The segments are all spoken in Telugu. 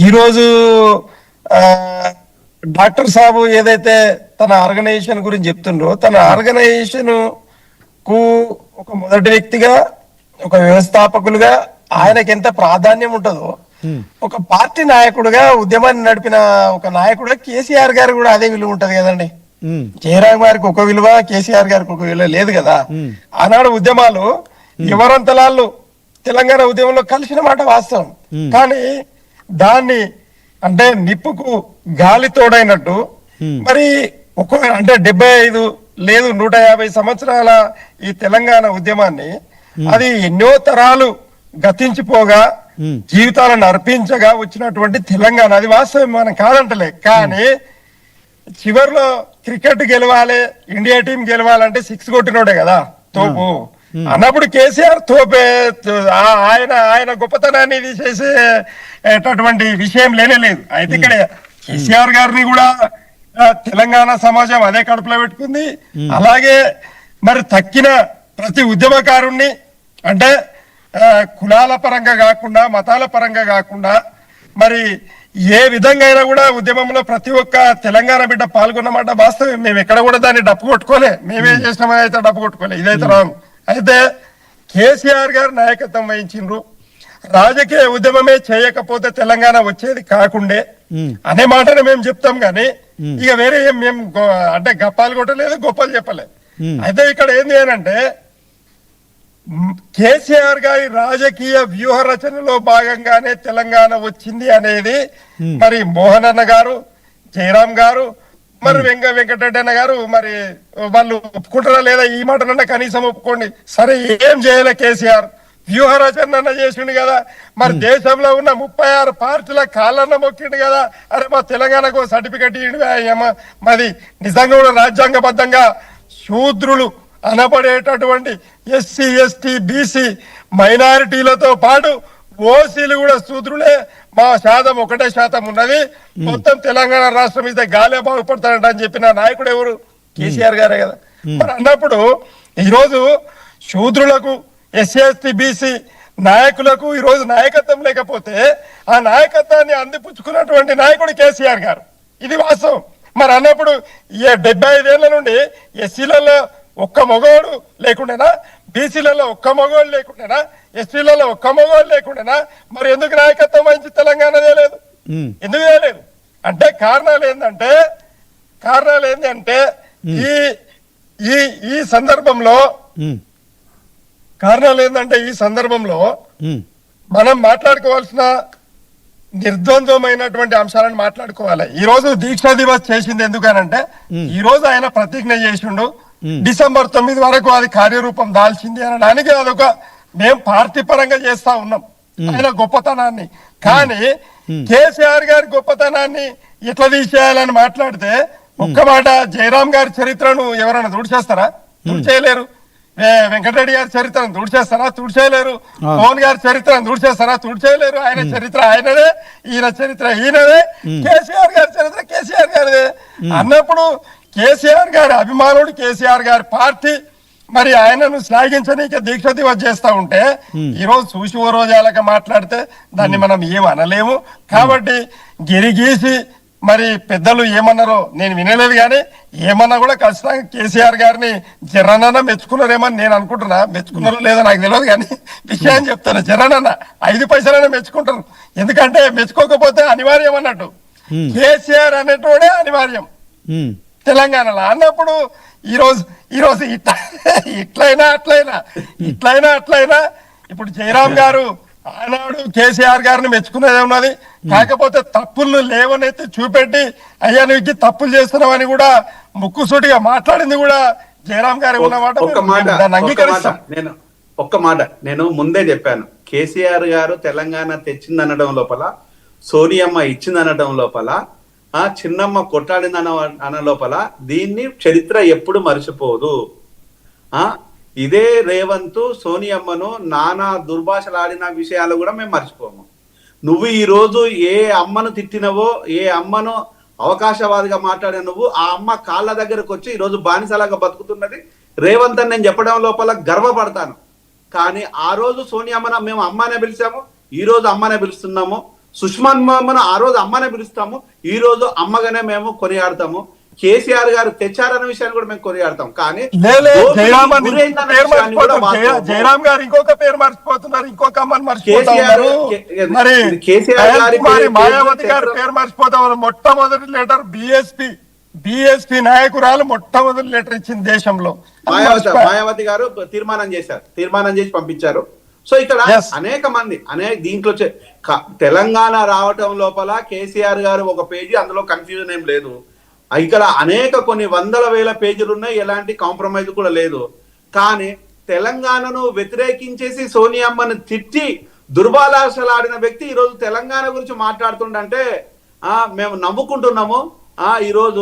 ఈరోజు డాక్టర్ సాబు ఏదైతే తన ఆర్గనైజేషన్ గురించి చెప్తుండ్రో, తన ఆర్గనైజేషన్ కు ఒక మొదటి వ్యక్తిగా, ఒక వ్యవస్థాపకులుగా ఆయనకి ఎంత ప్రాధాన్యం ఉంటుందో, ఒక పార్టీ నాయకుడుగా, ఉద్యమాన్ని నడిపిన ఒక నాయకుడుగా కేసీఆర్ గారు కూడా అదే విలువ ఉంటది కదండి. జయరాం గారికి ఒక విలువ, కేసీఆర్ గారికి ఒక విలువ లేదు కదా. ఆనాడు ఉద్యమాలు ఎవరంతలాళ్ళు తెలంగాణ ఉద్యమంలో కలిసిన మాట వాస్తవం. కానీ దాన్ని అంటే నిప్పుకు గాలి తోడైనట్టు మరి అంటే 75 లేదు 150 సంవత్సరాల ఈ తెలంగాణ ఉద్యమాన్ని అది ఎన్నో తరాలు గతించిపోగా జీవితాలను అర్పించగా వచ్చినటువంటి తెలంగాణ, అది వాస్తవం, మనం కాదంటలే. కానీ చివరిలో క్రికెట్ గెలవాలి, ఇండియా టీం గెలవాలంటే 6 కొట్టినోడే కదా తోపు అన్నప్పుడు కేసీఆర్ తోపే. ఆయన గొప్పతనాన్ని తీసేసేటటువంటి విషయం లేనేలేదు. అయితే ఇక్కడ కేసీఆర్ గారిని కూడా తెలంగాణ సమాజం అదే కడుపులో పెట్టుకుంది. అలాగే మరి తక్కిన ప్రతి ఉద్యమకారుణ్ణి అంటే కులాల పరంగా కాకుండా, మతాల పరంగా కాకుండా, మరి ఏ విధంగా అయినా కూడా ఉద్యమంలో ప్రతి ఒక్క తెలంగాణ బిడ్డ పాల్గొన్నమాట వాస్తవం. మేము ఎక్కడ కూడా దాన్ని డప్పు కొట్టుకోలే, మేమేం చేసినామని అయితే డప్పు కొట్టుకోలే, ఇదైతే రాంగ్. అయితే కేసీఆర్ గారు నాయకత్వం వహించిండ్రు. రాజకీయ ఉద్యమమే చేయకపోతే తెలంగాణ వచ్చేది కాకుండే అనే మాటను మేము చెప్తాం. కానీ ఇక వేరే ఏం మేము అంటే గప్పాలు కొట్టలేదు, గొప్పలు చెప్పలేదు. అయితే ఇక్కడ ఏంది అంటే కేసీఆర్ గారి రాజకీయ వ్యూహ రచనలో భాగంగానే తెలంగాణ వచ్చింది అనేది మరి మోహన్ అన్న గారు, జయరాం గారు, మరి వెంకటరెడ్డి అన్న గారు మరి వాళ్ళు ఒప్పుకుంటారా లేదా ఈ మాటనన్నా కనీసం ఒప్పుకోండి. సరే ఏం చేయలే కేసీఆర్, వ్యూహ రచన చేసిండు కదా. మరి దేశంలో ఉన్న 36 పార్టీల కాళ్ళన్న మొక్కిండు కదా. అరే మా తెలంగాణకు సర్టిఫికెట్ ఇవ్వండి, మరి నిజంగా కూడా రాజ్యాంగబద్ధంగా శూద్రులు అనబడేటటువంటి ఎస్సీ, ఎస్టీ, బీసీ మైనారిటీలతో పాటు ఓసీలు కూడా శూద్రులే. మా శాతం 1% ఉన్నది, మొత్తం తెలంగాణ రాష్ట్రం ఇస్తే గాలే బాగుపడతాడంట అని చెప్పిన నాయకుడు ఎవరు? కేసీఆర్ గారే కదా. మరి అన్నప్పుడు ఈరోజు శూద్రులకు, ఎస్సీ, ఎస్టీ, బీసీ నాయకులకు ఈరోజు నాయకత్వం లేకపోతే ఆ నాయకత్వాన్ని అందిపుచ్చుకున్నటువంటి నాయకుడు కేసీఆర్ గారు, ఇది వాస్తవం. మరి అన్నప్పుడు 75 ఏళ్ల నుండి ఎస్సీలలో ఒక్క మగవాడు లేకుండానా, బీసీలలో ఒక్క మగవాడు లేకుండానా, ఎస్టీలలో ఒక్క మగవాడు లేకుండానా, మరి ఎందుకు నాయకత్వం వహించి తెలంగాణ చేయలేదు? ఎందుకు చేయలేదు అంటే కారణాలు ఏంటంటే ఈ సందర్భంలో మనం మాట్లాడుకోవాల్సిన నిర్ద్వంద్వమైనటువంటి అంశాలను మాట్లాడుకోవాలి. ఈ రోజు దీక్షా దివస్ చేసింది ఎందుకనంటే ఈ రోజు ఆయన ప్రతిజ్ఞ చేసిండు, డిసెంబర్ 9 వరకు అది కార్యరూపం దాల్చింది అనడానికి అదొక మేము పార్టీ పరంగా చేస్తా ఉన్నాం ఆయన గొప్పతనాన్ని. కానీ కేసీఆర్ గారి గొప్పతనాన్ని ఎట్లా తీసేయాలని మాట్లాడితే ఒక్క మాట, జయరాం గారి చరిత్రను ఎవరైనా తుడిచేస్తారా? తుడిచేయలేరు. వెంకటరెడ్డి గారి చరిత్రను తుడిచేస్తారా? తుడిచేయలేరు. మోహన్ గారి చరిత్రను తుడిచేస్తారా? తుడిచేయలేరు. ఆయన చరిత్ర ఆయనదే, ఈయన చరిత్ర ఈయనదే, కేసీఆర్ గారి చరిత్ర కేసీఆర్ గారిదే. అన్నప్పుడు కేసీఆర్ గారి అభిమానుడు, కేసీఆర్ గారి పార్టీ మరి ఆయనను శ్లాఘించనీకి దీక్ష దివస్ చేస్తా ఉంటే ఈ రోజు చూసి ఓ రోజాలక మాట్లాడితే దాన్ని మనం ఏం అనలేము. కాబట్టి గిరిగీసి మరి పెద్దలు ఏమన్నారో నేను వినలేదు, కానీ ఏమన్నా కూడా ఖచ్చితంగా కేసీఆర్ గారిని జరనన్న మెచ్చుకున్నారేమని నేను అనుకుంటున్నా. మెచ్చుకున్నారో లేదో నాకు తెలియదు, కానీ విషయం చెప్తాను, జరనన్న 5 పైసలైనా మెచ్చుకుంటారు. ఎందుకంటే మెచ్చుకోకపోతే అనివార్యం అన్నట్టు. కేసీఆర్ అనేటోడే అనివార్యం తెలంగాణలో. అన్నప్పుడు ఈరోజు ఇట్లయినా అట్లయినా ఇప్పుడు జయరాం గారు ఆనాడు కేసీఆర్ గారిని మెచ్చుకునేదే ఉన్నది. కాకపోతే తప్పులు లేవనైతే చూపెట్టి అయ్యా నువ్వు తప్పులు చేస్తున్నావని కూడా ముక్కుసూటిగా మాట్లాడింది కూడా జయరాం గారు ఉన్నమాట. ఒక్క మాట నేను ముందే చెప్పాను, కేసీఆర్ గారు తెలంగాణ తెచ్చిందనడం లోపల, సోనియమ్మ ఇచ్చిందనడం లోపల, చిన్నమ్మ కొట్టాడిందన్న లోపల దీన్ని చరిత్ర ఎప్పుడు మర్చిపోదు. ఇదే రేవంత్ సోనియమ్మను నానా దుర్భాషలాడిన విషయాలు కూడా మేము మర్చిపోము. నువ్వు ఈ రోజు ఏ అమ్మను తిట్టినవో, ఏ అమ్మను అవకాశవాదిగా మాట్లాడిన నువ్వు, ఆ అమ్మ కాళ్ళ దగ్గరకు వచ్చి ఈరోజు బానిసలాగా బతుకుతున్నది రేవంత్ అని నేను చెప్పడం లోపల గర్వపడతాను. కానీ ఆ రోజు సోనియమ్మను మేము అమ్మనే పిలిచాము, ఈ రోజు అమ్మనే పిలుస్తున్నాము. సుష్మాన్ మనం ఆ రోజు అమ్మనే పిలుస్తాము, ఈ రోజు అమ్మగానే మేము కొనియాడతాము. కేసీఆర్ గారు తెచ్చారన్న విషయాన్ని కూడా మేము కొనియాడతాం. కానీ జయరామ్ అని పేరు మర్చిపోతున్నారు, జయరామ్ గారు ఇంకొక పేరు మర్చిపోతున్నారు, ఇంకొక అమ్మని మర్చిపోతున్నారు, మరి మాయావతి గారు పేరు మర్చిపోతారు. మొట్టమొదటి లెటర్ బిఎస్పీ నాయకురాలు మొట్టమొదటి లెటర్ ఇచ్చింది దేశంలో. మాయావతి గారు తీర్మానం చేసి పంపించారు. సో ఇక్కడ అనేక మంది దీంట్లో తెలంగాణ రావటం లోపల కేసీఆర్ గారు ఒక పేజీ, అందులో కన్ఫ్యూజన్ ఏం లేదు. ఇక్కడ అనేక కొన్ని వందల వేల పేజీలు ఉన్నాయి, ఎలాంటి కాంప్రమైజ్ కూడా లేదు. కానీ తెలంగాణను వ్యతిరేకించేసి సోనియమ్మను తిట్టి దుర్బాలాసలాడిన వ్యక్తి ఈ రోజు తెలంగాణ గురించి మాట్లాడుతుండంటే మేము నవ్వుకుంటున్నాము. ఈ రోజు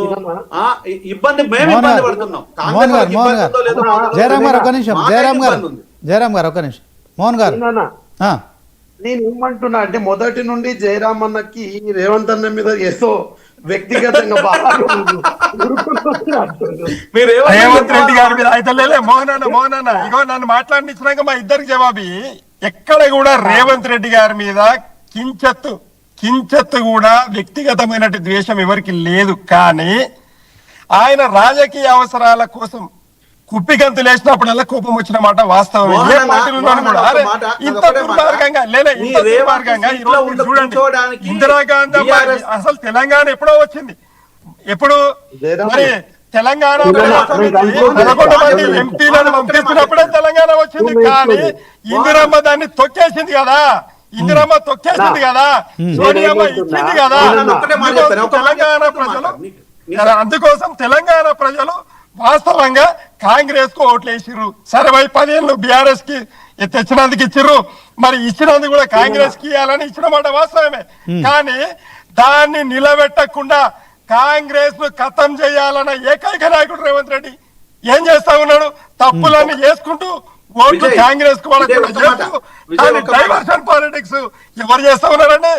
ఇబ్బంది పడుతున్నాం. జయరామ్ గారు ఒక నిమిషం, జయరామ్ గారు ఒక నిమిషం. మోహన్ గారు, నేను ఏమంటున్నా అంటే మొదటి నుండి జయరామ్ అన్నకి రేవంత్ అన్న మీద ఏదో వ్యక్తిగతంగా రేవంత్ రెడ్డి గారి మీద అయితే మోహన్ అన్న ఇగో నన్ను మాట్లాడినిచ్చినాక మా ఇద్దరికి జవాబి. ఎక్కడ కూడా రేవంత్ రెడ్డి గారి మీద కించెత్తు కూడా వ్యక్తిగతమైన ద్వేషం ఎవరికి లేదు. కానీ ఆయన రాజకీయ అవసరాల కోసం కుప్పిగంతులు వేసినప్పుడల్లా కోపం వచ్చిన మాట వాస్తవం. ఇంత దుర్మార్గంగా చూడండి, ఇందిరాగాంధీ అసలు తెలంగాణ ఎప్పుడో వచ్చింది. ఎప్పుడు మరి తెలంగాణ 11 మంది ఎంపీలను పంపిస్తున్నప్పుడే తెలంగాణ వచ్చింది. కానీ ఇందిరమ్మ దాన్ని తొక్కేసింది కదా, సోనియమ్మ ఇచ్చింది కదా. అందుకోసం తెలంగాణ ప్రజలు వాస్తవంగా కాంగ్రెస్ కు ఓట్లు వేసిర్రు. సరే 10 ఏళ్ళు బీఆర్ఎస్ కి తెచ్చినందుకు ఇచ్చిర్రు, మరి ఇచ్చినందుకు కూడా కాంగ్రెస్ కి ఇవ్వాలని ఇచ్చిన మాట వాస్తవమే. కానీ దాన్ని నిలబెట్టకుండా కాంగ్రెస్ ను ఖతం చేయాలన్న ఏకైక నాయకుడు రేవంత్ రెడ్డి ఏం చేస్తా ఉన్నాడు? తప్పులన్నీ చేసుకుంటూ ఓట్లు కాంగ్రెస్ కు వాళ్ళకి డైవర్షన్ పాలిటిక్స్ ఎవరు చేస్తా ఉన్నారంటే